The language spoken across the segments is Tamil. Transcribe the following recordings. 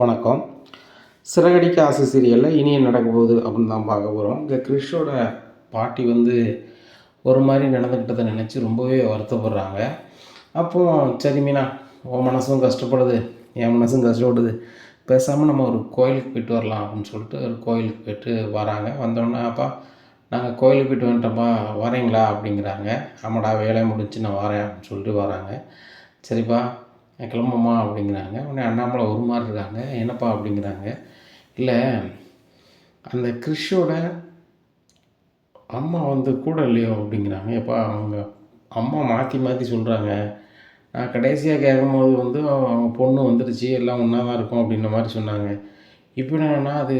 வணக்கம். சிறகடிக்க ஆசை சீரியலில் இனி என்ன நடக்க போகுது அப்படின்னு தான் பார்க்க போகிறோம். இங்கே கிறிஷோட பாட்டி ஒரு மாதிரி நடந்துக்கிட்டதை நினச்சி ரொம்பவே வருத்தப்படுறாங்க. அப்போது சரி மீனா, உன் மனசும் கஷ்டப்படுது, என் மனசும் கஷ்டப்படுது, பேசாமல் நம்ம ஒரு கோயிலுக்கு போயிட்டு வரலாம் அப்படின்னு சொல்லிட்டு ஒரு கோயிலுக்கு போயிட்டு வராங்க. வந்தோடனே அப்பா நாங்கள் கோயிலுக்கு போயிட்டு வந்துட்டோம்ப்பா, வரீங்களா அப்படிங்கிறாங்க. ஆமாடா வேலை முடிஞ்சு நான் வரேன் அப்படின்னு சொல்லிட்டு வராங்க. சரிப்பா கிளம்புமா அப்படிங்கிறாங்க. உடனே அண்ணாமலை ஒரு மாதிரி இருக்காங்க. என்னப்பா அப்படிங்கிறாங்க. இல்லை அந்த கிறிஷோட அம்மா கூட இல்லையோ அப்படிங்கிறாங்க. எப்பா அவங்க அம்மா மாற்றி மாற்றி சொல்கிறாங்க. நான் கடைசியாக கேட்கும்போது அவங்க பொண்ணு வந்துடுச்சு, எல்லாம் ஒன்றா தான் இருக்கும் அப்படின்ற மாதிரி சொன்னாங்க. இப்போ என்னன்னா அது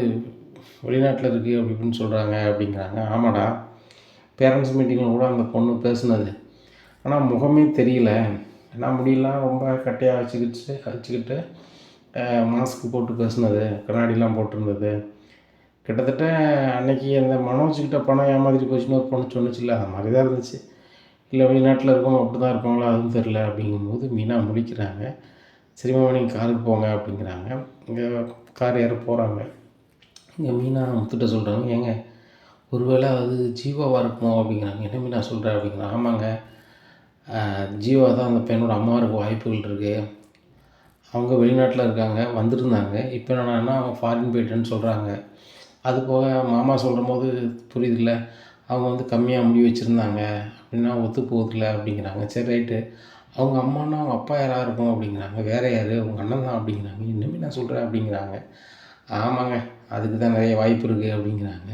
வெளிநாட்டில் இருக்குது அப்படி இப்படின்னு சொல்கிறாங்க அப்படிங்கிறாங்க. ஆமாடா, பேரண்ட்ஸ் மீட்டிங்கில் கூட அந்த பொண்ணு பேசுனது, ஆனால் முகமே தெரியல, நான் முடியலாம் ரொம்ப கட்டையாக வச்சுக்கிட்டு மாஸ்க் போட்டு பேசுனது, கண்ணாடிலாம் போட்டிருந்தது. கிட்டத்தட்ட அன்றைக்கி அந்த மனோஜ்கிட்ட பணம் ஏமாதிரி போச்சுன்னு ஒரு பொண்ணு சொன்னிச்சில்ல, அது மாதிரி தான் இருந்துச்சு. இல்லை வெளிநாட்டில் இருக்கவங்க அப்படி தான் இருப்பாங்களா அதுவும் தெரில அப்படிங்கும்போது மீனா முடிக்கிறாங்க. சரிம்மா நீங்கள் காருக்கு போங்க அப்படிங்கிறாங்க. இங்கே கார் ஏற போகிறாங்க. இங்கே மீனா முத்துட்ட சொல்கிறாங்க, ஏங்க ஒருவேளை அது ஜீவாவாக இருக்குமோ அப்படிங்கிறாங்க. என்ன மீனா சொல்கிறேன் அப்படிங்கிறாங்க. ஆமாங்க, ஜீவா தான் அந்த பையனோட அம்மா இருக்க வாய்ப்புகள் இருக்குது. அவங்க வெளிநாட்டில் இருக்காங்க, வந்துருந்தாங்க. இப்போ என்னன்னா அவங்க ஃபாரின் போயிட்டேன்னு சொல்கிறாங்க. அது போக மாமா சொல்லும்போது புரியுதில்ல, அவங்க கம்மியாக முடி வச்சுருந்தாங்க அப்படின்னா ஒத்து போகுதில்ல அப்படிங்கிறாங்க. சரி ரைட்டு, அவங்க அம்மானா அவங்க அப்பா யாராக இருக்கும் அப்படிங்கிறாங்க. வேறு யார், உங்கள் அண்ணன் தான் அப்படிங்கிறாங்க. இன்னுமே நான் சொல்கிறேன் அப்படிங்கிறாங்க. ஆமாங்க, அதுக்கு தான் நிறைய வாய்ப்பு இருக்குது அப்படிங்கிறாங்க.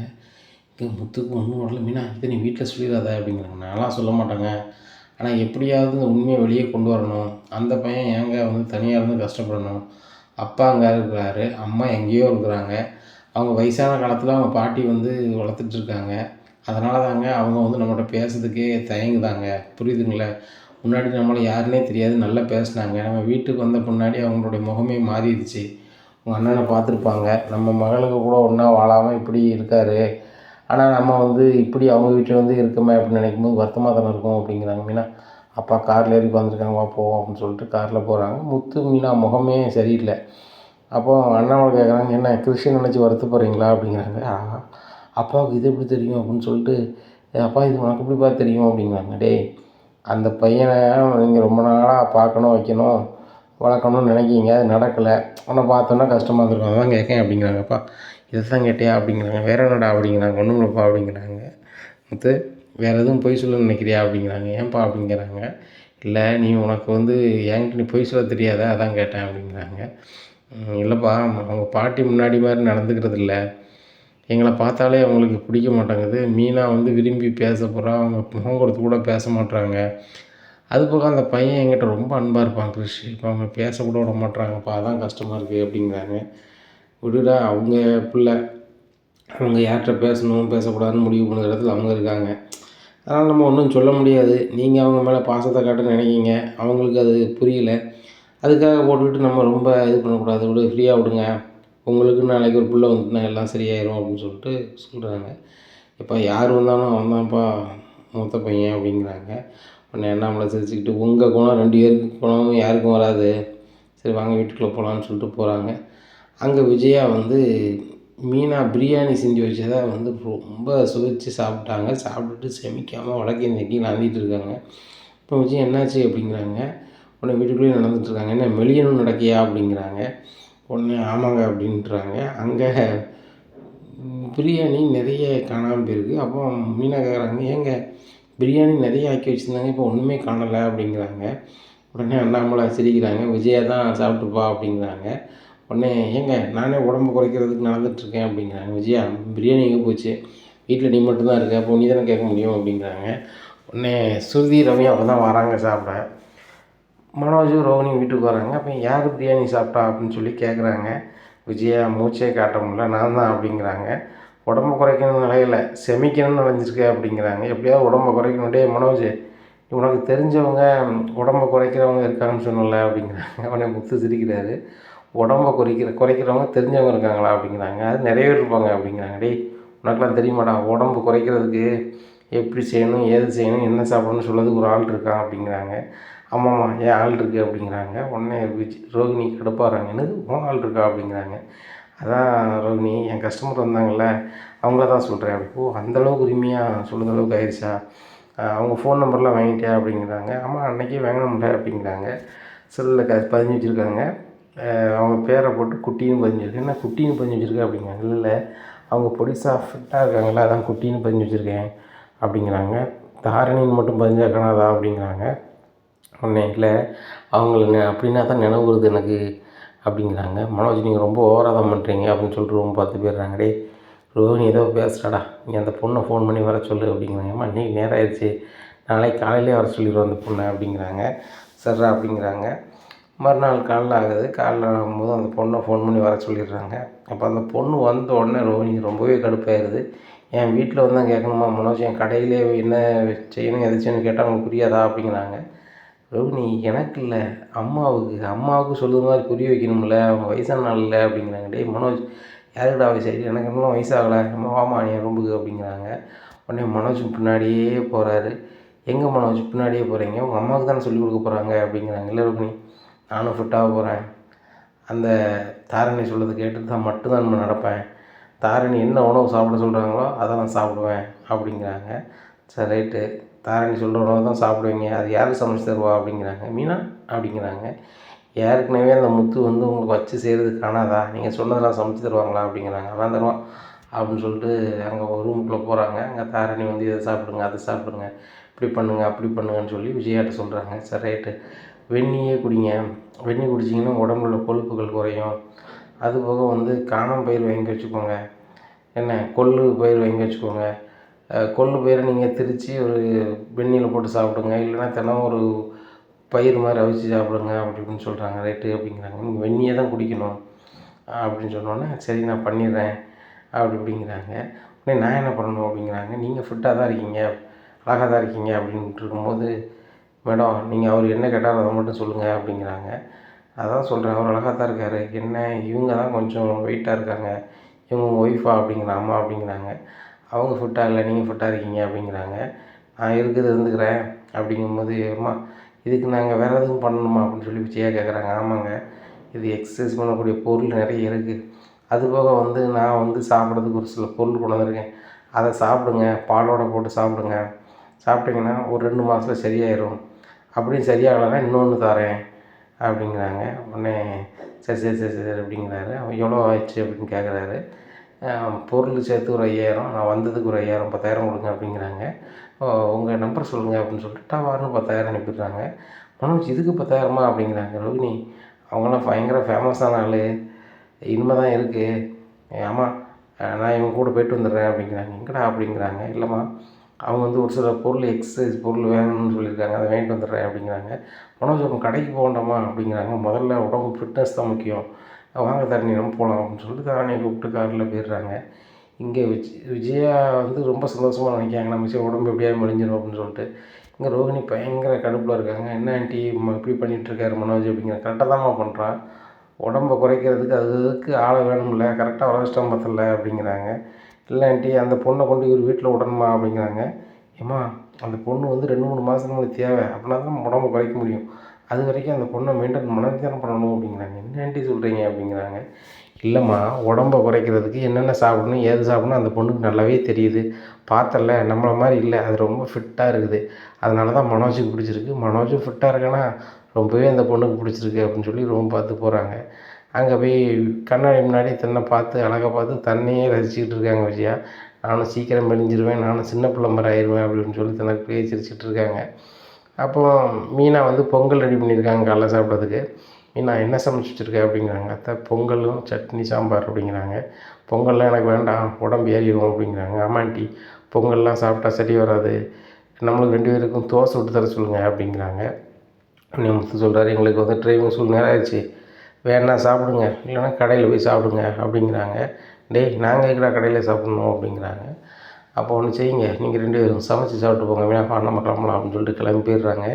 முத்துக்கு ஒன்றும் வரல. மீனா இதை நீ வீட்டில் சொல்லிடாத அப்படிங்கிறாங்க. நான்லாம் சொல்ல மாட்டேங்க, ஆனால் எப்படியாவது இந்த உண்மையை வெளியே கொண்டு வரணும். அந்த பையன் ஏங்க தனியாக இருந்து கஷ்டப்படணும். அப்பா அங்கே இருக்கிறாரு, அம்மா எங்கேயோ இருக்கிறாங்க. அவங்க வயசான காலத்தில் அவங்க பாட்டி வளர்த்துட்ருக்காங்க. அதனால தாங்க அவங்க நம்மகிட்ட பேசுறதுக்கே தயங்குதாங்க. புரியுதுங்களா? முன்னாடி நம்மளை யாருன்னே தெரியாது, நல்லா பேசினாங்க. நம்ம வீட்டுக்கு வந்த முன்னாடி அவங்களுடைய முகமே மாறிடுச்சு. உங்கள் அண்ணனை பார்த்துருப்பாங்க, நம்ம மகளுக்கு கூட ஒன்றா வாழாமல் இப்படி இருக்கார். ஆனால் நம்ம இப்படி அவங்க வீட்டில் இருக்கமே அப்படின்னு நினைக்கும்போது வருத்தமாக தானே இருக்கும் அப்படிங்கிறாங்க. மீனா அப்பா காரில் ஏறி வந்திருக்காங்க, வா போவோம் அப்படின்னு சொல்லிட்டு காரில் போகிறாங்க. முத்து மீனா முகமே சரியில்லை. அப்போது அண்ணாமலை கேட்குறாங்க, என்ன கிறிஸ்டின் நினச்சி வருத்தப்படுறீங்களா அப்படிங்கிறாங்க. அப்பாவுக்கு இது எப்படி தெரியும் அப்படின்னு சொல்லிட்டு, அப்பா இது உனக்கு எப்படிப்பா தெரியும் அப்படிங்கிறாங்க. டேய், அந்த பையனை நீங்கள் ரொம்ப நாளாக பார்க்கணும், வைக்கணும், வளர்க்கணும்னு நினைக்கிங்க, அது நடக்கலை. ஆனால் பார்த்தோன்னா கஷ்டமாக இருந்திருக்கும், அதான் கேட்கேன் அப்படிங்கிறாங்க. அப்பா இதை தான் கேட்டியா அப்படிங்கிறாங்க. வேறு என்னடா அப்படிங்கிறாங்க. ஒன்றும் இல்லைப்பா அப்படிங்கிறாங்க. முத்து வேறு எதுவும் பொய் சொல்ல நினைக்கிறியா அப்படிங்கிறாங்க. ஏன்ப்பா அப்படிங்கிறாங்க. இல்லை நீ உனக்கு என்கிட்ட நீ பொய் சொல்ல தெரியாத, அதான் கேட்டேன் அப்படிங்கிறாங்க. இல்லைப்பா, அவங்க பாட்டி முன்னாடி மாதிரி நடந்துக்கிறது இல்லை, எங்களை பார்த்தாலே அவங்களுக்கு பிடிக்க மாட்டேங்குது. மீனா விரும்பி பேச போகிறா, அவங்க முகம் கொடுத்து கூட பேச மாட்றாங்க. அது போக அந்த பையன் என்கிட்ட ரொம்ப அன்பாக இருப்பான் கிறிஷ், இப்போ அவங்க பேசக்கூட விட மாட்றாங்கப்பா, அதான் கஷ்டமாக இருக்குது அப்படிங்கிறாங்க. விடுடா, அவங்க பிள்ளை, அவங்க யார்கிட்ட பேசணும் பேசக்கூடாதுன்னு முடிவு பண்ணுற இடத்துல அவங்க இருக்காங்க. அதனால் நம்ம ஒன்றும் சொல்ல முடியாது. நீங்கள் அவங்க மேலே பாசத்தை காட்ட நினைக்கிங்க, அவங்களுக்கு அது புரியல. அதுக்காக போட்டுக்கிட்டு நம்ம ரொம்ப இது பண்ணக்கூடாது, ஃப்ரீயாக விடுங்க, உங்களுக்கு நாளைக்கு ஒரு பிள்ளை வந்துட்டுனா எல்லாம் சரியாயிரும் அப்படின்னு சொல்லிட்டு சொல்கிறாங்க. இப்போ யார் வந்தாலும் அவன் தான்ப்பா மூத்த பையன் அப்படிங்கிறாங்க. உடனே அண்ணாமலை சிரிச்சுக்கிட்டு, உங்கள் குணம் 2 பேருக்கு குணமும் யாருக்கும் வராது, சரி வாங்க வீட்டுக்குள்ளே போகலான்னு சொல்லிட்டு போகிறாங்க. அங்கே விஜயா மீனா பிரியாணி செஞ்சு வச்சதை ரொம்ப சுவைச்சு சாப்பிட்டாங்க. சாப்பிட்டுட்டு செமிக்காமல் வடக்கே நெக்கி நடந்துகிட்டு இருக்காங்க. இப்போ விஜய் என்னாச்சு அப்படிங்கிறாங்க. உடனே வீட்டுக்குள்ளேயே நடந்துகிட்ருக்காங்க. என்ன மெலியனும் நடக்கியா அப்படிங்கிறாங்க. உடனே ஆமாங்க அப்படின்ட்டுறாங்க. அங்கே பிரியாணி நிறைய காணாமல் போயிருக்கு. அப்போ மீனா கேட்குறாங்க, ஏங்க பிரியாணி நிறைய ஆக்கி வச்சுருந்தாங்க, இப்போ ஒன்றுமே காணலை அப்படிங்கிறாங்க. உடனே அண்ணாமலை சிரிக்கிறாங்க. விஜயா தான் சாப்பிட்டுப்பா அப்படிங்கிறாங்க. உடனே ஏங்க நானே உடம்பு குறைக்கிறதுக்கு நடந்துகிட்ருக்கேன் அப்படிங்கிறாங்க. விஜயா பிரியாணி எங்கே போச்சு, வீட்டில் நீ மட்டும்தான் இருக்க, அப்போ நீ தானே கேட்க முடியும் அப்படிங்கிறாங்க. உடனே ஸ்ருதி ரம்யா அப்போ தான் வராங்க சாப்பிட. மனோஜும் ரோஹினியும் வீட்டுக்கு வராங்க. அப்போ யார் பிரியாணி சாப்பிட்டா அப்படின்னு சொல்லி கேட்குறாங்க. விஜயா மூச்சே காட்ட முடியல, நான் தான் அப்படிங்கிறாங்க. உடம்பு குறைக்கணும்னு நிலையில செமிக்கணும்னு நினைஞ்சிருக்க அப்படிங்கிறாங்க. எப்படியாவது உடம்பை குறைக்கணுட்டே மனோஜ், உனக்கு தெரிஞ்சவங்க உடம்பை குறைக்கிறவங்க இருக்காங்கன்னு சொன்னல அப்படிங்கிறாங்க. அவனை முத்து சிரிக்கிறாரு. உடம்பை குறைக்கிறவங்க தெரிஞ்சவங்க இருக்காங்களா அப்படிங்கிறாங்க. அது நிறைய பேர் இருப்பாங்க அப்படிங்கிறாங்க. டேய் உனக்கெலாம் தெரியுமாடா, உடம்பு குறைக்கிறதுக்கு எப்படி செய்யணும், ஏது செய்யணும், என்ன சாப்பிடணும்னு சொல்லதுக்கு ஒரு ஆள் இருக்கான் அப்படிங்கிறாங்க. ஆமாம்மா என் ஆள் இருக்குது அப்படிங்கிறாங்க. உடனே ரோகிணி கடுப்பாகிறாங்க. என்னது உன் ஆள் இருக்கா அப்படிங்கிறாங்க. அதான் ரோகிணி என் கஸ்டமர் வந்தாங்கள்ல அவங்கள தான் சொல்கிறேன். அப்படி ஓ அந்தளவுக்கு உரிமையாக சொல்லுற அளவுக்கு ஆயிடுச்சா? அவங்க ஃபோன் நம்பர்லாம் வாங்கிட்டியா அப்படிங்கிறாங்க. ஆமாம் அன்றைக்கே வாங்கினோம்ல அப்படிங்கிறாங்க. செல்லில் பதிஞ்சு வச்சுருக்காங்க. அவங்க பேரை போட்டு குட்டின்னு பதிஞ்சு வச்சுருக்கேன். என்ன குட்டின்னு பதிஞ்சு வச்சுருக்கேன் அப்படிங்கிறாங்க. இல்லை அவங்க பொடிசாக ஃபிட்டாக இருக்காங்களா அதான் குட்டின்னு பதிஞ்சு வச்சுருக்கேன் அப்படிங்கிறாங்க. தாரணின்னு மட்டும் பதிஞ்சா காணாதா அப்படிங்கிறாங்க. உடனே இல்லை அவங்கள அப்படின்னா தான் நினைவு வருது எனக்கு அப்படிங்கிறாங்க. மனோஜ் நீங்கள் ரொம்ப ஓவராக தான் பண்ணுறீங்க அப்படின்னு சொல்லிட்டு ரூம் பார்த்து போயிடுறாங்க. டே ரோஹிணி ஏதோ பேசுகிறாடா நீ அந்த பொண்ணை ஃபோன் பண்ணி வர சொல்லு அப்படிங்கிறாங்க. அம்மா இன்றைக்கி நேரம் ஆயிடுச்சு நாளைக்கு காலையிலே வர சொல்லிடுவோம் அந்த பொண்ணை அப்படிங்கிறாங்க. சரிடா அப்படிங்கிறாங்க. மறுநாள் காலைல ஆகுது. காலைல ஆகும்போது அந்த பொண்ணை ஃபோன் பண்ணி வர சொல்லிடுறாங்க. அப்போ அந்த பொண்ணு வந்த உடனே ரோஹிணிக்கு ரொம்பவே கடுப்பாயிருது. என் வீட்டில் வந்து தான் கேட்கணுமா மனோஜ் என் கடையிலே என்ன செய்யணும் எது செய்யணும்னு கேட்டால் அவங்களுக்கு புரியாதா அப்படிங்கிறாங்க. ரோஹிணி எனக்கு இல்லை அம்மாவுக்கு சொல்லுற மாதிரி புரிய வைக்கணும்ல அவங்க வயசான நாள் இல்லை அப்படிங்கிறாங்க. டேய் மனோஜ் யாருக்கிட்ட வயசாகிட்டு எனக்கு இன்னும் வயசாகலை நம்ம வாமா என் ரூமுக்கு அப்படிங்கிறாங்க. உடனே மனோஜ் பின்னாடியே போகிறாரு. எங்கே மனோஜ் பின்னாடியே போகிறீங்க உங்கள் அம்மாவுக்கு தானே சொல்லிக் கொடுக்க போகிறாங்க அப்படிங்கிறாங்க. இல்லை ரோஹிணி நானும் ஃபிட்டாக போகிறேன். அந்த தாரணி சொல்கிறத கேட்டுட்டு தான் மட்டும்தான் நம்ம நடப்பேன். தாரணி என்ன உணவு சாப்பிட சொல்கிறாங்களோ அதை நான் சாப்பிடுவேன் அப்படிங்கிறாங்க. சரி ரைட்டு தாரணி சொல்கிற உணவு தான் சாப்பிடுவீங்க அது யாருக்கு சமைச்சு தருவா அப்படிங்கிறாங்க. மீனா அப்படிங்கிறாங்க. ஏற்கனவே அந்த முத்து வந்து உங்களுக்கு வச்சு செய்கிறது காணாதா நீங்கள் சொன்னதெல்லாம் சமைச்சு தருவாங்களா அப்படிங்கிறாங்க. அதான் தருவான் அப்படின்னு சொல்லிட்டு அங்கே ஒரு ரூமுக்குள்ளே போகிறாங்க. அங்கே தாரணி வந்து இதை சாப்பிடுங்க அதை சாப்பிடுங்க இப்படி பண்ணுங்கள் அப்படி பண்ணுங்கன்னு சொல்லி விஜயாட்ட சொல்கிறாங்க. சரி ரைட்டு வெந்நியே குடிங்க வெந்நி குடிச்சிங்கன்னா உடம்புல கொழுப்புகள் குறையும். அதுபோக வந்து காணாம் பயிர் வாங்கி வச்சுக்கோங்க. என்ன கொள்ளு பயிர் வாங்கி வச்சுக்கோங்க. கொள்ளு பயிரை நீங்கள் திரித்து ஒரு வெந்நியில் போட்டு சாப்பிடுங்க. இல்லைன்னா தினம் ஒரு பயிர் மாதிரி அவிச்சு சாப்பிடுங்க அப்படி இப்படின்னு சொல்கிறாங்க. ரைட்டு அப்படிங்கிறாங்க. நீங்கள் வெந்நியே தான் குடிக்கணும் அப்படின்னு சொன்னோன்னே சரி நான் பண்ணிடுறேன் அப்படி இப்படிங்கிறாங்க. உடனே நான் என்ன பண்ணணும் அப்படிங்கிறாங்க. நீங்கள் ஃபிட்டாக தான் இருக்கீங்க அழகாக தான் இருக்கீங்க அப்படின்ட்டு இருக்கும்போது மேடம் நீங்கள் அவர் என்ன கேட்டாலும் அதை மட்டும் சொல்லுங்கள் அப்படிங்கிறாங்க. அதான் சொல்கிறேன் அவர் அழகாக தான் இருக்கார். என்ன இவங்க தான் கொஞ்சம் வெயிட்டாக இருக்காங்க இவங்க உங்கள் ஒய்ஃபா அப்படிங்கிற அம்மா அப்படிங்கிறாங்க. அவங்க ஃபிட்டாக இல்லை நீங்கள் ஃபிட்டாக இருக்கீங்க அப்படிங்கிறாங்க. நான் இருக்குது இருந்துக்கிறேன் அப்படிங்கும்போது அம்மா இதுக்கு நாங்கள் வேறு எதுவும் பண்ணணுமா அப்படின்னு சொல்லி விஜயா கேட்குறாங்க. ஆமாங்க இது எக்ஸசைஸ் பண்ணக்கூடிய பொருள் நிறைய இருக்குது. அதுபோக வந்து நான் வந்து சாப்பிட்றதுக்கு ஒரு சில பொருள் கொண்டு வந்திருக்கேன் அதை சாப்பிடுங்க பாலோடு போட்டு சாப்பிடுங்க சாப்பிட்டிங்கன்னா ஒரு 2 மாதத்தில் சரியாயிடும் அப்படின்னு சரியாகலைன்னா இன்னொன்று தரேன் அப்படிங்கிறாங்க. உடனே சரி சரி சரி சரி அப்படிங்கிறாரு. அவன் எவ்வளோ ஆயிடுச்சு அப்படின்னு கேட்குறாரு. பொருள் சேர்த்து ஒரு 5000 நான் வந்ததுக்கு ஒரு 5000 10,000 கொடுங்க அப்படிங்கிறாங்க. உங்கள் நம்பர் சொல்லுங்கள் அப்படின்னு சொல்லிட்டு டவார்னு 10,000 அனுப்பிடுறாங்க. மனோஜ் இதுக்கு 10,000மா அப்படிங்கிறாங்க. ரோகிணி அவங்களாம் பயங்கர ஃபேமஸான ஆள் இனிமேல் தான் இருக்குது ஆமாம் நான் இவங்க கூட போய்ட்டு வந்துடுறேன் அப்படிங்கிறாங்க. எங்கடா அப்படிங்கிறாங்க. இல்லைம்மா அவங்க வந்து ஒரு சில பொருள் எக்ஸசைஸ் பொருள் வேணும்னு சொல்லியிருக்காங்க அதை வாங்கிட்டு வந்துடுறேன் அப்படிங்கிறாங்க. மனோஜ் அவங்க கடைக்கு போகண்டாமா அப்படிங்கிறாங்க. முதல்ல உடம்பு ஃபிட்னஸ் தான் முக்கியம் வாங்க தரணி நம்ம போகலாம் அப்படின்னு சொல்லிட்டு தாரணியை கூப்பிட்டு காரில் போயிடுறாங்க. இங்கே விஜயா வந்து ரொம்ப சந்தோஷமாக நினைக்காங்க நம்ம சரி உடம்பு எப்படியாவது மெலிஞ்சிடும் அப்படின்னு சொல்லிட்டு. இங்கே ரோகிணி பயங்கர கடுப்பில் இருக்காங்க. என்ன ஆண்டி இப்படி பண்ணிகிட்ருக்காரு மனோஜ் அப்படிங்கிற கரெக்டாக தான்மா பண்ணுறான் உடம்பை குறைக்கிறதுக்கு அதுக்கு ஆளை வேணும்ல கரெக்டாக வளர்ச்சிட்டான் பத்தல அப்படிங்கிறாங்க. இல்லை ஆண்டி அந்த பொண்ணை கொண்டு இவர் வீட்டில் விடணுமா அப்படிங்கிறாங்க. ஏம்மா அந்த பொண்ணு வந்து 2-3 மாதத்துக்கு நம்மளுக்கு தேவை அப்படின்னா தான் உடம்பை குறைக்க முடியும். அது வரைக்கும் அந்த பொண்ணை மெயின்டைன் மனநிதானம் பண்ணணும் அப்படிங்கிறாங்க. என்ன ஆண்டி சொல்கிறீங்க அப்படிங்கிறாங்க. இல்லைம்மா உடம்பை குறைக்கிறதுக்கு என்னென்ன சாப்பிடணும் ஏது சாப்பிடணும் அந்த பொண்ணுக்கு நல்லாவே தெரியுது பார்த்தல நம்மளை மாதிரி இல்லை அது ரொம்ப ஃபிட்டாக இருக்குது அதனால தான் மனோஜுக்கு பிடிச்சிருக்கு மனோஜும் ஃபிட்டாக இருக்கானா ரொம்பவே அந்த பொண்ணுக்கு பிடிச்சிருக்கு அப்படின்னு சொல்லி ரொம்ப பார்த்து போகிறாங்க. அங்கே போய் கண்ணாடி முன்னாடி தன்னை பார்த்து அழகாக பார்த்து தன்னையே ரசிச்சுக்கிட்டு இருக்காங்க விஜயா. நானும் சீக்கிரம் மெலிஞ்சிருவேன் நானும் சின்ன பிள்ளை மாதிரி ஆயிடுவேன் அப்படின்னு சொல்லி தனக்கு சிரிச்சிட்டு இருக்காங்க. அப்போது மீனா வந்து பொங்கல் ரெடி பண்ணியிருக்காங்க காலைல சாப்பிட்றதுக்கு. மீனா என்ன சமைச்சு வச்சுருக்க அப்படிங்கிறாங்க. அத்தை பொங்கலும் சட்னி சாம்பார் அப்படிங்கிறாங்க. பொங்கல்லாம் எனக்கு வேண்டாம் உடம்பு ஏறிடும் அப்படிங்கிறாங்க. ஆமாண்டி பொங்கல்லாம் சாப்பிட்டா சரி வராது நம்மளுக்கு 2 பேருக்கும் தோசை விட்டு தர சொல்லுங்கள் அப்படிங்கிறாங்க. அண்ணன் முத்து சொல்கிறாரு எங்களுக்கு வந்து டிரைவிங் ஸ்கூல் நேரம் ஆயிடுச்சு வேணா சாப்பிடுங்க இல்லைன்னா கடையில் போய் சாப்பிடுங்க அப்படிங்கிறாங்க. டேய் நாங்கள் எங்கடா கடையில் சாப்பிட்ணும் அப்படிங்கிறாங்க. அப்போ ஒன்று செய்யுங்க நீங்கள் 2 பேரும் சமைச்சு சாப்பிட்டு போங்க வேணா நம்ம கிளம்பலாம் அப்படின்னு சொல்லிட்டு கிளம்பி போயிடுறாங்க.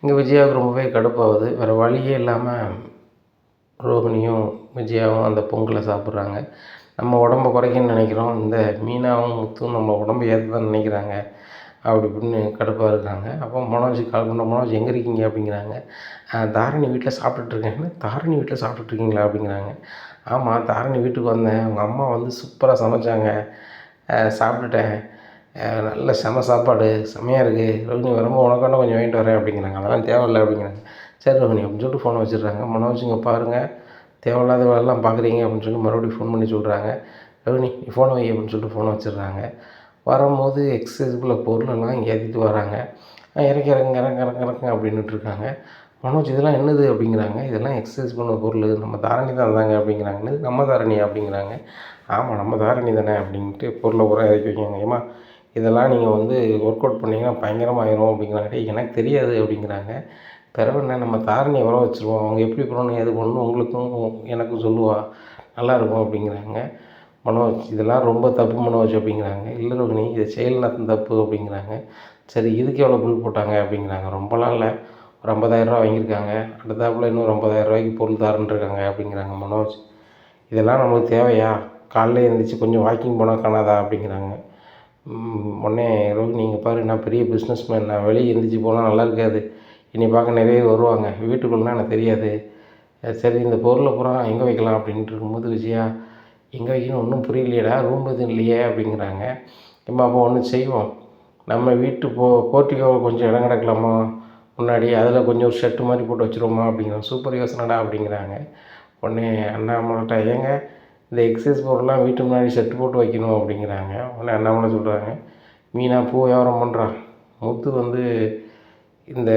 இங்கே விஜயாவுக்கு ரொம்பவே கடுப்பாகுது. வேறு வழியே இல்லாமல் ரோகிணியும் விஜயாவும் அந்த பொங்கலை சாப்பிட்றாங்க. நம்ம உடம்பை குறைக்கணும்னு நினைக்கிறோம் இந்த மீனாவும் முத்தும் நம்ம உடம்பை ஏற்ற தான் நினைக்கிறாங்க அப்படி இப்படின்னு கடுப்பாக இருக்காங்க. அப்போ மனோஜுக்கு கால் பண்ண, மனோஜ் எங்கே இருக்கீங்க அப்படிங்கிறாங்க. தாரணி வீட்டில் சாப்பிட்டுட்ருக்கேன். தாரணி வீட்டில் சாப்பிட்டுட்ருக்கீங்களா அப்படிங்கிறாங்க. ஆமாம், தாரணி வீட்டுக்கு வந்தேன், அவங்க அம்மா வந்து சூப்பராக சமைச்சாங்க, சாப்பிட்டுட்டேன், நல்ல செம சாப்பாடு, செம்மையாக இருக்குது, ரோகிணி வரும்போது உனக்காண்ட கொஞ்சம் வாங்கிட்டு வரேன் அப்படிங்கிறாங்க. அதெல்லாம் தேவையில்ல அப்படிங்கிறாங்க. சரி ரோகிணி அப்படின்னு சொல்லிட்டு ஃபோனை வச்சிடுறாங்க. மனோஜ் இங்கே பாருங்கள், தேவையில்லாத வேலைலாம் பார்க்குறீங்க அப்படின்னு சொல்லி மறுபடியும் ஃபோன் பண்ணி சொல்கிறாங்க. ரோகிணி நீ ஃபோனை வை அப்படின்னு சொல்லிட்டு ஃபோனை வச்சிடுறாங்க. வரும்போது எக்ஸசைஸுக்குள்ள பொருளெல்லாம் ஏற்றிட்டு வராங்க. இறக்கி இறக்குங்க இறக்குங்க இறக்குங்க இறக்குங்க அப்படின்னுட்ருக்காங்க. மனோஜ் இதெல்லாம் என்னது அப்படிங்கிறாங்க. இதெல்லாம் எக்ஸசைஸ் பண்ண பொருள், நம்ம தாரணி தான் தாங்க அப்படிங்கிறாங்க. என்னது நம்ம தாரணியா அப்படிங்கிறாங்க. ஆமாம் நம்ம தாரணி தானே அப்படின்ட்டு பொருளை பூரா இறக்கி வைக்காங்க. ஏம்மா இதெல்லாம் நீங்கள் வந்து ஒர்க் அவுட் பண்ணிங்கன்னா பயங்கரமாயிரும் அப்படிங்கிறாங்க. டேய் எனக்கு தெரியாது அப்படிங்கிறாங்க. பிறகு என்ன நம்ம தாரணியை வர வச்சுருவோம், அவங்க எப்படி பண்ணணும் ஏது பண்ணணும் உங்களுக்கும் எனக்கும் சொல்லுவா, நல்லாயிருக்கும் அப்படிங்கிறாங்க. மனோஜ் இதெல்லாம் ரொம்ப தப்பு மனோஜ் அப்படிங்கிறாங்க. இல்லை ரோகிணி இது செயல்நத்தம் தப்பு அப்படிங்கிறாங்க. சரி இதுக்கு எவ்வளோ பில் போட்டாங்க அப்படிங்கிறாங்க. ரொம்பலாம் இல்லை, ஒரு 50,000 வாங்கியிருக்காங்க, அடுத்தாப்புல இன்னும் ஒரு 50,000 பொருள் தாரன்ருக்காங்க அப்படிங்கிறாங்க மனோஜ். இதெல்லாம் நம்மளுக்கு தேவையா, காலைல எழுந்திரிச்சி கொஞ்சம் வாக்கிங் போனால் காணாதா அப்படிங்கிறாங்க. உடனே ரோகிணி இங்கே பாரு, நான் பெரிய பிஸ்னஸ்மேன், நான் வெளியே எழுந்திரிச்சி போனால் நல்லா இருக்காது, என்னை பார்க்க நிறைய வருவாங்க, வீட்டுக்குள்ளலாம் எனக்கு தெரியாது, சரி இந்த பொருளை பூரா எங்கே வைக்கலாம் அப்படின்ட்டு இருக்கும்போது விஜயா எங்கே வைக்கணும் ஒன்றும் புரியலையேடா, ரூம் எதுவும் இல்லையே அப்படிங்கிறாங்க. ஏம்மா அப்போ ஒன்று செய்வோம், நம்ம வீட்டு போர்ட்டிக்கோ கொஞ்சம் இடம் கிடக்கலாமா முன்னாடி, அதில் கொஞ்சம் ஒரு ஷெட்டு மாதிரி போட்டு வச்சுருவோமா அப்படிங்கிறாங்க. சூப்பர் யோசனைடா அப்படிங்கிறாங்க. உடனே அண்ணாமலைட்ட ஏங்க இந்த எக்ஸசைஸ் பொருள்லாம் வீட்டு முன்னாடி ஷெட்டு போட்டு வைக்கணும் அப்படிங்கிறாங்க. உடனே அண்ணாமலை சொல்கிறாங்க, மீனா பூ வியாபாரம் பண்ணுறான், முத்து வந்து இந்த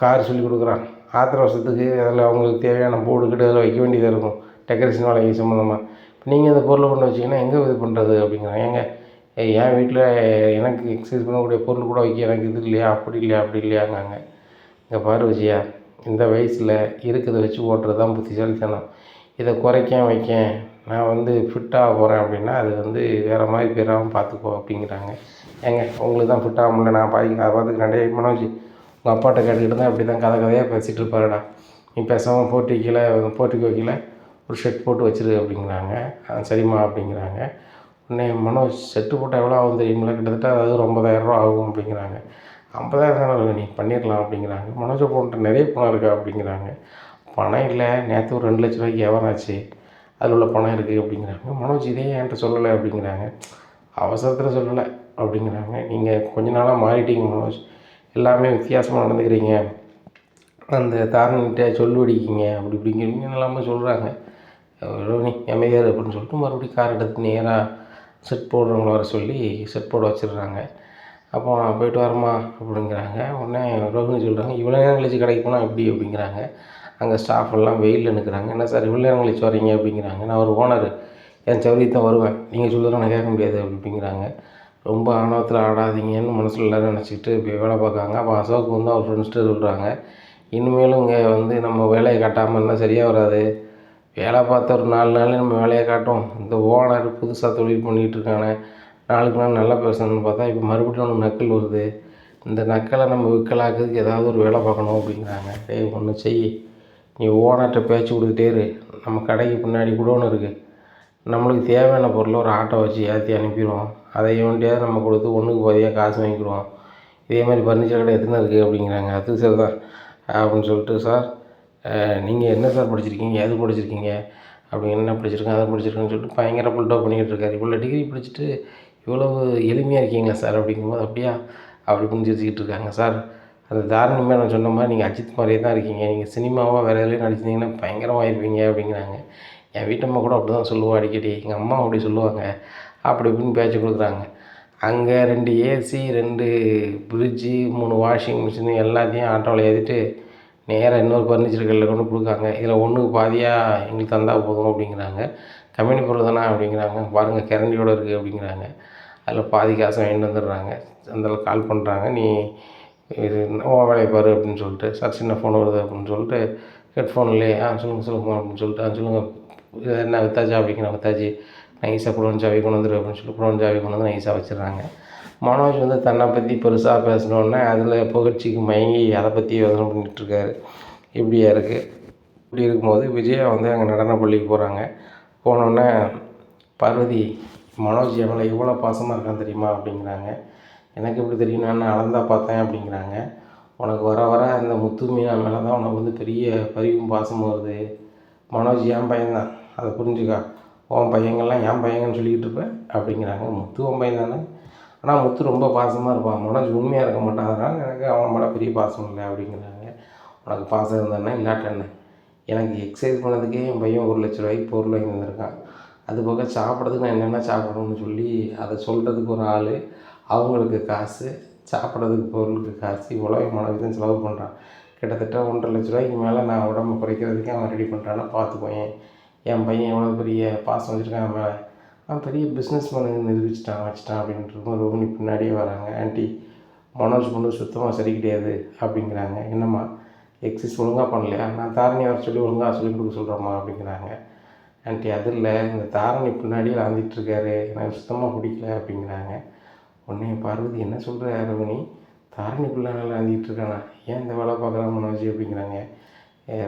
கார் சொல்லி கொடுக்குறான், ஆத்திர வருஷத்துக்கு அதில் அவங்களுக்கு தேவையான போர்டு கிட்ட அதில் வைக்க வேண்டியதாக இருக்கும், டெக்கரேஷன் வேலைக்கு சம்மந்தமாக. நீங்கள் இந்த பொருளை கொண்டு வச்சிங்கன்னா எங்கே இது பண்ணுறது அப்படிங்கிறாங்க. ஏங்க என் வீட்டில் எனக்கு எக்ஸசைஸ் பண்ணக்கூடிய பொருள் கூட வைக்க எனக்கு இது இல்லையா, அப்படி இல்லையா அப்படி இல்லையாங்காங்க. இங்கே பாரு விஜயா, இந்த வயசில் இருக்கிறத வச்சு ஓட்டுறது தான் புத்திசாலித்தனம், இதை குறைக்கேன் வைக்கேன் நான் வந்து ஃபிட்டாக போகிறேன் அப்படின்னா அது வந்து வேறு மாதிரி போயிடாமல் பார்த்துக்கோ அப்படிங்கிறாங்க. ஏங்க உங்களுக்கு தான் ஃபிட்டாக முடியல, நான் அதை பார்த்துக்கிறேன். டே மனோஜ் உங்கள் அப்பாட்ட கேட்டுக்கிட்டு தான் இப்படி தான் கதை கதையாக பேசிகிட்டு இருப்பாருடா, நீ பேசாமல் போர்ட்டிக்கு வைக்கல ஒரு ஷெட் போட்டு வச்சிரு அப்படிங்கிறாங்க. சரிம்மா அப்படிங்கிறாங்க. உடனே மனோஜ் ஷெட்டு போட்டால் எவ்வளோ ஆகும் தெரியுமில்ல, கிட்டத்தட்ட அதாவது ஒரு 50,000 ஆகும் அப்படிங்கிறாங்க. 50,000 தானே நீ பண்ணிடலாம் அப்படிங்கிறாங்க. மனோஜை போன்ற நிறைய பணம் இருக்கா அப்படிங்கிறாங்க. பணம் இல்லை, நேற்று ஒரு 2,00,000 வியாபாரம் ஆச்சு, அதில் உள்ள பணம் இருக்குது அப்படிங்கிறாங்க. மனோஜ் இதே என்கிட்ட சொல்லலை அப்படிங்கிறாங்க. அவசரத்தில் சொல்லலை அப்படிங்கிறாங்க. நீங்கள் கொஞ்ச நாளாக மாறிட்டீங்க மனோஜ், எல்லாமே வித்தியாசமாக நடந்துக்கிறீங்க, அந்த தாரணிகிட்ட சொல்லுவடிக்கிங்க அப்படி இப்படிங்கிறீங்க எல்லாமே சொல்கிறாங்க. ரோகிணி அமைதியார் அப்படின்னு சொல்லிட்டு மறுபடியும் கார் எடுத்து நேராக செட் போடுறவங்கள வர சொல்லி செட் போட வச்சிடுறாங்க. அப்போ நான் போய்ட்டு வரேம்மா அப்படிங்கிறாங்க. உடனே ரோகிணி சொல்கிறாங்க, இவ்வளோ நேரம் கழிச்சு கடைக்கு போனால் எப்படி அப்படிங்கிறாங்க. அங்கே ஸ்டாஃப் எல்லாம் வெயிலில் நிற்கிறாங்க. என்ன சார் இவ்வளோ நேரம் கழிச்சு வரீங்க அப்படிங்கிறாங்க. நான் ஒரு ஓனர், என் சௌரியத்தை வருவேன், நீங்கள் சொல்லுறதை நான் கேட்க முடியாது அப்படிங்கிறாங்க. ரொம்ப ஆணவத்தில் ஆடாதீங்கன்னு மனசில் எல்லோரும் நினச்சிக்கிட்டு வேலை பார்க்காங்க. அப்போ அசோக் வந்து அவர் ஃப்ரெண்ட்ஸ்கிட்ட சொல்கிறாங்க, இனிமேலும் இங்கே வந்து நம்ம வேலையை காட்டாமல் இருந்தால் சரியாக வராது, வேலை பார்த்த ஒரு 4 நாள் நம்ம வேலையை காட்டும், இந்த ஓனர் புதுசாக தொழில் பண்ணிகிட்டு இருக்கானே, நாளுக்கு நாள் நல்லா பேசணும்னு பார்த்தா இப்போ மறுபடியும் ஒன்று நக்கல் வருது, இந்த நக்கலை நம்ம விக்கலாக்கிறதுக்கு ஏதாவது ஒரு வேலை பார்க்கணும் அப்படிங்கிறாங்க. டேய் ஒன்று செய், நீ ஓனர்கிட்ட பேச்சு கொடுத்துட்டே இரு, நம்ம கடைக்கு பின்னாடி குடோன் இருக்குது, நம்மளுக்கு தேவையான பொருளை ஒரு ஆட்டோ வச்சு ஏற்றி அனுப்பிடுவோம், அதை வேண்டியாவது நம்ம கொடுத்து ஒன்றுக்கு பாதியாக காசு வாங்கிக்கிடுவோம், இதே மாதிரி ஃபர்னிச்சர் கடை எத்தனை இருக்குது அப்படிங்கிறாங்க. அது சரி தான் அப்படின்னு சொல்லிட்டு, சார் நீங்கள் என்ன சார் படிச்சிருக்கீங்க, எது படிச்சிருக்கீங்க அப்படி, என்ன படிச்சிருக்கேன் அதை படிச்சிருக்கேன்னு சொல்லிட்டு பயங்கர புல்டப் பண்ணிக்கிட்டு இருக்காரு. இவ்வளோ டிகிரி படிச்சுட்டு இவ்வளவு எளிமையாக இருக்கீங்களா சார் அப்படிங்கும்போது, அப்படியா அப்படி இப்படின்னு சிரிச்சுக்கிட்டு இருக்காங்க. சார் அந்த தாரணியமாக நான் சொன்ன மாதிரி நீங்கள் அஜித் மாதிரியே தான் இருக்கீங்க, நீங்கள் சினிமாவாக வேறு எதுலையும் நடிச்சிருந்தீங்கன்னா பயங்கரமாக இருப்பீங்க அப்படிங்கிறாங்க. என் வீட்டம்மா கூட அப்படி தான் சொல்லுவா அடிக்கடி, எங்கள் அம்மா அப்படி சொல்லுவாங்க அப்படி இப்படின்னு பேச்சு கொடுக்குறாங்க. அங்கே 2 ஏசி 2 ஃப்ரிட்ஜு 3 வாஷிங் மிஷினு எல்லாத்தையும் ஆட்டோவில் ஏற்றிட்டு நேராக இன்னொரு ஃபர்னிச்சர் கடையில் கொண்டு கொடுக்காங்க. இதில் ஒன்றுக்கு பாதியாக எங்களுக்கு தந்தால் போதும் அப்படிங்கிறாங்க. கம்பெனி பொருள் தானே அப்படிங்கிறாங்க. பாருங்கள் கேரண்டியோடு இருக்குது அப்படிங்கிறாங்க. அதில் பாதி காசை வாங்கிட்டு வந்துடுறாங்க. அந்தளவுக்கு கால் பண்ணுறாங்க, நீ இது உன் வேலையை பாரு அப்படின்னு சொல்லிட்டு. சார் சின்ன ஃபோன் வருது அப்படின்னு சொல்லிட்டு ஹெட்ஃபோன்லேயே சொல்லுங்கள் அப்படின்னு சொல்லிட்டு, சொல்லுங்கள் இது என்ன வித்தாச்சா அப்படிங்கிறாங்க. வித்தாச்சு, நைஸாக குடோன் சாவி கொண்டு வந்துரு அப்படின்னு சொல்லிட்டு குடோன் சாவி கொண்டு வந்து நைஸாக வச்சிடுறாங்க. மனோஜ் வந்து தன்னை பற்றி பெருசாக பேசினோடனே அதில் புகழ்ச்சிக்கு மயங்கி அதை பற்றி யோசனை பண்ணிகிட்ருக்காரு. இப்படியா இருக்குது. இப்படி இருக்கும்போது விஜயா வந்து அங்கே நடன பள்ளிக்கு போகிறாங்க. போனோடனே பார்வதி, மனோஜ் எவ்வளோ பாசமாக இருக்கான் தெரியுமா அப்படிங்கிறாங்க. எனக்கு எப்படி தெரியும், நான் அளந்தா பார்த்தேன் அப்படிங்கிறாங்க. உனக்கு வர வர அந்த முத்து மீனா மேலே தான் உனக்கு வந்து பெரிய பரிவும் பாசமும் வருது. மனோஜ் என் பையன்தான், அதை புரிஞ்சுக்கா. உன் பையங்கள்லாம் என் பையங்கன்னு சொல்லிக்கிட்டு இருப்பேன் அப்படிங்கிறாங்க. முத்து உன் பையன் தானே, ஆனால் முத்து ரொம்ப பாசமாக இருப்பான், மனோஜ் உண்மையாக இருக்க மாட்டான், அதனால் எனக்கு அவன் மேலே பெரிய பாசம் இல்லை அப்படிங்கிறாங்க. உனக்கு பாசம் இருந்தானே இல்லாட்டேன்னு, எனக்கு எக்ஸசைஸ் பண்ணதுக்கே என் பையன் 1,00,000 பொருள் வாங்கி வந்திருக்கான். அது போக சாப்பிட்றதுக்கு நான் என்னென்ன சாப்பிடணும்னு சொல்லி அதை சொல்கிறதுக்கு ஒரு ஆள், அவங்களுக்கு காசு, சாப்பிட்றதுக்கு பொருளுக்கு காசு, இவ்வளோ மனோஜ் தான் செலவு பண்ணுறான். கிட்டத்தட்ட 1,50,000 மேலே நான் உடம்பு குறைக்கிறதுக்கே அவன் ரெடி பண்ணுறான்னா பார்த்துக்கோயேன். என் பையன் எவ்வளோ பெரிய பாசம் வச்சுருக்கான் அவன் மேலே. அவன் பெரிய பிஸ்னஸ் பண்ணி நிரூபிச்சிட்டான் வச்சுட்டான் அப்படின்ட்டு இருக்கும். ரோகிணி பின்னாடியே வராங்க. ஆண்டி, மனோஜ் பொண்ணு சுத்தமாக சரி கிடையாது அப்படிங்கிறாங்க. என்னம்மா எக்ஸசைஸ் ஒழுங்காக பண்ணலையா? நான் தாரணி வர சொல்லி ஒழுங்காக சொல்லிக் கொடுக்க சொல்கிறேம்மா அப்படிங்கிறாங்க. ஆண்டி, அது இல்லை, இந்த தாரணி பின்னாடியே விளாண்டுட்டுருக்காரு, எனக்கு சுத்தமாக பிடிக்கல அப்படிங்கிறாங்க. உடனே பார்வதி, என்ன சொல்கிற ரோகிணி, தாரணி பிள்ளை நல்லா விளாண்டிகிட்டு இருக்கானா, ஏன் இந்த வேலை பார்க்குறான் மனோஜ் அப்படிங்கிறாங்க.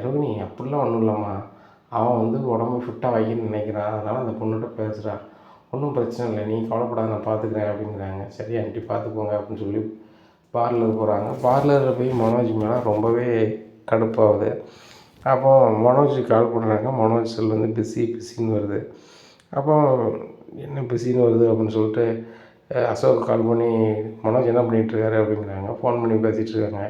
ரோகிணி, அப்படிலாம் ஒன்றும் இல்லைம்மா, அவன் வந்து உடம்பு ஃபிட்டாக வைக்கணும்னு நினைக்கிறான், அதனால் அந்த பொண்ணுகிட்ட பேசுகிறான், ஒன்றும் பிரச்சனை இல்லை, நீ கவலைப்படாத, நான் பார்த்துக்கிறேன் அப்படிங்கிறாங்க. சரி ஆண்டி, பார்த்துக்கோங்க அப்படின்னு சொல்லி பார்லர் போகிறாங்க. பார்லரில் போய் மனோஜ் மேலே ரொம்பவே கடுப்பாகுது. அப்போ மனோஜ் கால் பண்ணுறாங்க. மனோஜ் செல் வந்து பிஸின்னு வருது. அப்போ என்ன பிஸின்னு வருது அப்படின்னு சொல்லிட்டு அசோக் கால் பண்ணி, மனோஜ் என்ன பண்ணிகிட்ருக்காரு அப்படிங்கிறாங்க. ஃபோன் பண்ணி பேசிகிட்ருக்காங்க.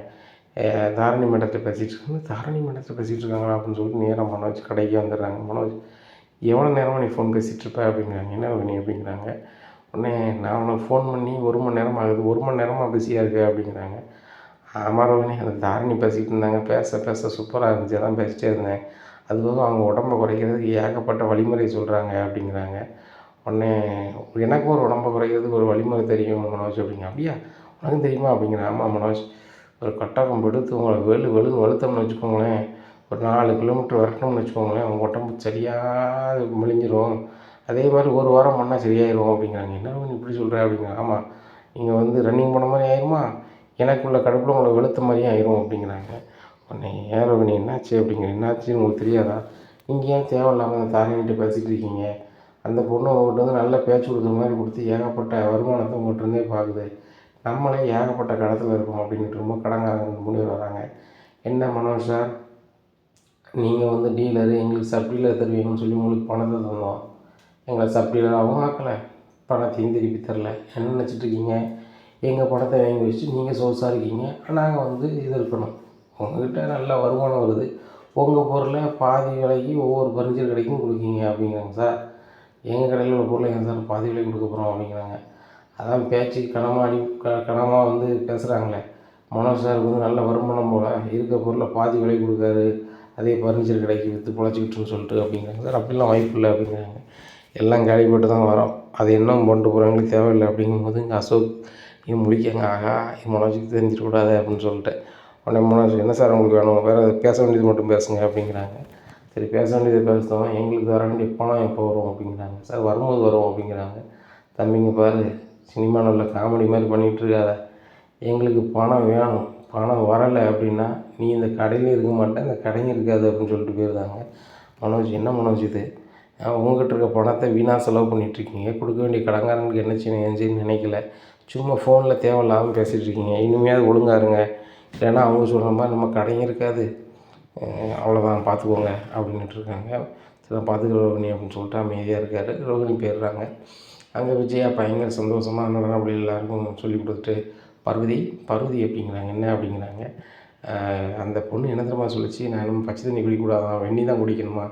தாரணி மேடத்தை பேசிகிட்ருக்காங்க. தாரணி மேடத்தை பேசிகிட்ருக்காங்களா அப்படின்னு சொல்லிட்டு நேராக மனோஜ் கடைக்கு வந்துடுறாங்க. மனோஜ், எவ்வளோ நேரமாக நீ ஃபோன் பேசிகிட்ருப்ப அப்படிங்கிறாங்க. என்ன நீ அப்படிங்கிறாங்க. உடனே நான் உனக்கு ஃபோன் பண்ணி 1 மணி நேரம் ஆகுது, 1 மணி நேரமாக பிஸியாக இருக்கு அப்படிங்கிறாங்க. ஆமாம் ரோகிணி, அந்த தாரணி பேசிக்கிட்டு இருந்தாங்க, பேச சூப்பராக இருந்துச்சு, அதான் பேசிகிட்டே இருந்தேன். அதுபோக அவங்க உடம்பை குறைக்கிறதுக்கு ஏகப்பட்ட வழிமுறை சொல்கிறாங்க அப்படிங்கிறாங்க. உடனே எனக்கும் ஒரு உடம்பை குறைக்கிறதுக்கு ஒரு வழிமுறை தெரியும் மனோஜ் அப்படிங்க. அப்படியா, உனக்கும் தெரியுமா அப்படிங்கிறேன். ஆமாம் மனோஜ், ஒரு கட்டகம் எடுத்து உங்களை வெளுன்னு வலுத்தோம்னு வச்சுக்கோங்களேன், ஒரு 4 கிலோமீட்டர் வரட்டோம்னு வச்சுக்கோங்களேன், உங்கள் உடம்பு சரியாக மெலிஞ்சிரும். அதே மாதிரி 1 வாரம் பண்ணால் சரியாயிரும் அப்படிங்கிறாங்க. என்ன இப்படி சொல்கிற அப்படிங்கிறாங்க. ஆமாம், நீங்கள் வந்து ரன்னிங் பண்ண மாதிரி ஆயிருமா, எனக்குள்ள கடுப்பில் உங்களை வெளுத்த மாதிரியும் ஆயிரும் அப்படிங்கிறாங்க. உடனே ஏன் ரோகிணி என்னாச்சு அப்படிங்கிறேன். என்னாச்சுன்னு உங்களுக்கு தெரியாதா, நீங்கள் ஏன் தேவையில்லாமல் அந்த தாரணிகிட்ட பேசிகிட்டு இருக்கீங்க, அந்த பொண்ணு உங்கள்கிட்ட வந்து நல்ல பேச்சு கொடுக்குற மாதிரி கொடுத்து ஏகப்பட்ட வருமானத்தை உங்கள்கிட்ட இருந்தே பார்க்குது, நம்மளே ஏகப்பட்ட கடத்தில் இருக்கோம் அப்படின்ட்டு ரொம்ப கடங்காரங்க முன்னேறி வராங்க. என்ன மனோஜ் சார், நீங்கள் வந்து டீலரு, எங்களுக்கு சப் டீலர் தருவீங்கன்னு சொல்லி உங்களுக்கு பணத்தை தந்தோம், எங்களை சப் டீலராகவும் ஆக்கலை, பணத்தையும் திருப்பி தரல, என்ன நினச்சிட்ருக்கீங்க, எங்கள் பணத்தை வாங்கி வச்சு நீங்கள் சொகுசாக இருக்கீங்க, நாங்கள் வந்து இது இருக்கணும், உங்கள்கிட்ட நல்ல வருமானம் வருது, உங்கள் பொருளை பாதி விலைக்கு ஒவ்வொரு பர்னிச்சர் கடைக்கும் கொடுக்கீங்க அப்படிங்கிறாங்க. சார், எங்கள் கடையில் உள்ள பொருளை ஏன் சார் பாதி விலைக்கு கொடுக்க போகிறோம் அப்படிங்கிறாங்க. அதான் பேச்சு கனமாக வந்து பேசுகிறாங்களே, மனோஜ் சாருக்கு வந்து நல்ல வருமானம் போல் இருக்க பொருளை பாதி விலை கொடுக்காரு, அதே பர்னிச்சர் கடைக்கு விற்று பொழைச்சிக்கிட்டுன்னு சொல்லிட்டு அப்படிங்கிறாங்க. சார், அப்படிலாம் வாய்ப்பு இல்லை அப்படிங்கிறாங்க. எல்லாம் காலி போட்டு தான் வரோம், அது என்ன கொண்டு போகிறாங்களுக்கு தேவையில்லை அப்படிங்கும்போது இங்கே அசோக் இது முடிக்காங்க. ஆகா, மனோஜுக்கு தெரிஞ்சிடக்கூடாது அப்படின்னு சொல்லிட்டு உடனே மனோஜ், என்ன சார் உங்களுக்கு வேணும், வேறு பேச வேண்டியது மட்டும் பேசுங்க அப்படிங்கிறாங்க. சரி, பேச வேண்டியது பேசுகிறோம், எங்களுக்கு வர வேண்டிய பணம் எப்போ வரும் அப்படிங்கிறாங்க. சார், வரும்போது வரும் அப்படிங்கிறாங்க. தம்பிங்க பாரு, சினிமாவில் உள்ள காமெடி மாதிரி பண்ணிகிட்ருக்காத, எங்களுக்கு பணம் வேணும், பணம் வரலை அப்படின்னா நீ இந்த கடையிலையும் இருக்க மாட்டேன், இந்த கடையும் இருக்காது அப்படின்னு சொல்லிட்டு போயிருந்தாங்க. மனோஜ், என்ன மனோஜ் இது, உங்கள்கிட்ட இருக்க பணத்தை வீணாக செலவு பண்ணிகிட்ருக்கீங்க, கொடுக்க வேண்டிய கடங்காரங்களுக்கு என்ன செய்யணும் நினைக்கல, சும்மா ஃபோனில் தேவையில்லாமல் பேசிகிட்டு இருக்கீங்க, இனிமேல் ஒழுங்காக இருங்க, இல்லைன்னா அவங்க சொல்கிற மாதிரி நம்ம கடையும் இருக்காது, அவ்வளோதான் பார்த்துக்கோங்க அப்படின்ட்டு இருக்காங்க. சரி, பார்த்துக்க ரோகிணி அப்படின்னு சொல்லிட்டு அமைதியாக இருக்கார். ரோகிணி போயிடுறாங்க. அங்கே விஜயா பயங்கர சந்தோஷமாக நடனம் அப்படி எல்லாருக்கும் சொல்லி கொடுத்துட்டு, பார்வதி அப்படிங்கிறாங்க. என்ன அப்படிங்கிறாங்க. அந்த பொண்ணு என்ன தெரியுமா சொல்லிச்சு, நான் இன்னும் பச்சை தண்ணி குடிக்கக்கூடாதான், வெந்நி தான் குடிக்கணுமா,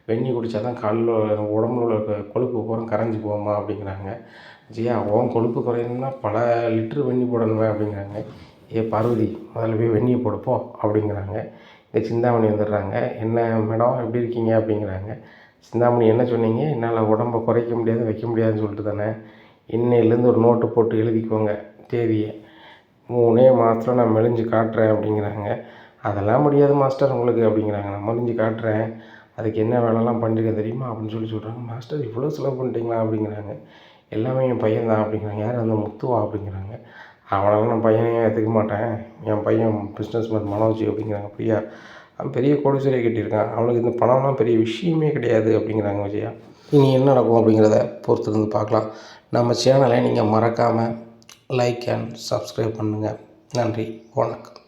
வெந்நி குடித்தா தான் காலில் உடம்புல உள்ள கொழுப்பு பூரா கரைஞ்சி போகுமா அப்படிங்கிறாங்க. விஜயா, உன் கொழுப்பு குறையணும்னா பல லிட்டரு வெந்நி போடணுமே அப்படிங்கிறாங்க. பார்வதி, முதல்ல போய் வெந்நியை போடுப்போ அப்படிங்கிறாங்க. இந்த சிந்தாமணி வந்துடுறாங்க. என்ன மேடம் எப்படி இருக்கீங்க அப்படிங்கிறாங்க. சிந்தாமணி, என்ன சொன்னீங்க, என்னால் உடம்பை குறைக்க முடியாது வைக்க முடியாதுன்னு சொல்லிட்டு தானே, இன்னையிலேருந்து ஒரு நோட்டு போட்டு எழுதிக்கோங்க தேதியை, 3 மாதத்தில் நான் மெலிஞ்சு காட்டுறேன் அப்படிங்கிறாங்க. அதெல்லாம் முடியாது மாஸ்டர் உங்களுக்கு அப்படிங்கிறாங்க. நான் மெலிஞ்சு காட்டுறேன், அதுக்கு என்ன வேலைலாம் பண்ணிருக்கேன் தெரியுமா அப்படின்னு சொல்கிறாங்க. மாஸ்டர், இவ்வளோ செலவு பண்ணிட்டீங்களா அப்படிங்கிறாங்க. எல்லாமே என் பையன் தான் அப்படிங்கிறாங்க. யார், அந்த முத்துவா அப்படிங்கிறாங்க. அவனால் நான் பையனையும் ஏற்றுக்க மாட்டேன், என் பையன் பிஸ்னஸ் மேன் மனோஜ் அப்படிங்கிறாங்க. பிரியா, அவன் பெரிய கோடீஸ்வரியை கட்டியிருக்கான், அவனுக்கு இந்த பணம்லாம் பெரிய விஷயமே கிடையாது அப்படிங்கிறாங்க விஜயா. இனி என்ன நடக்கும் அப்படிங்கிறத பொறுத்திருந்து பார்க்கலாம். நம்ம சேனலை நீங்கள் மறக்காமல் லைக் அண்ட் சப்ஸ்கிரைப் பண்ணுங்கள். நன்றி, வணக்கம்.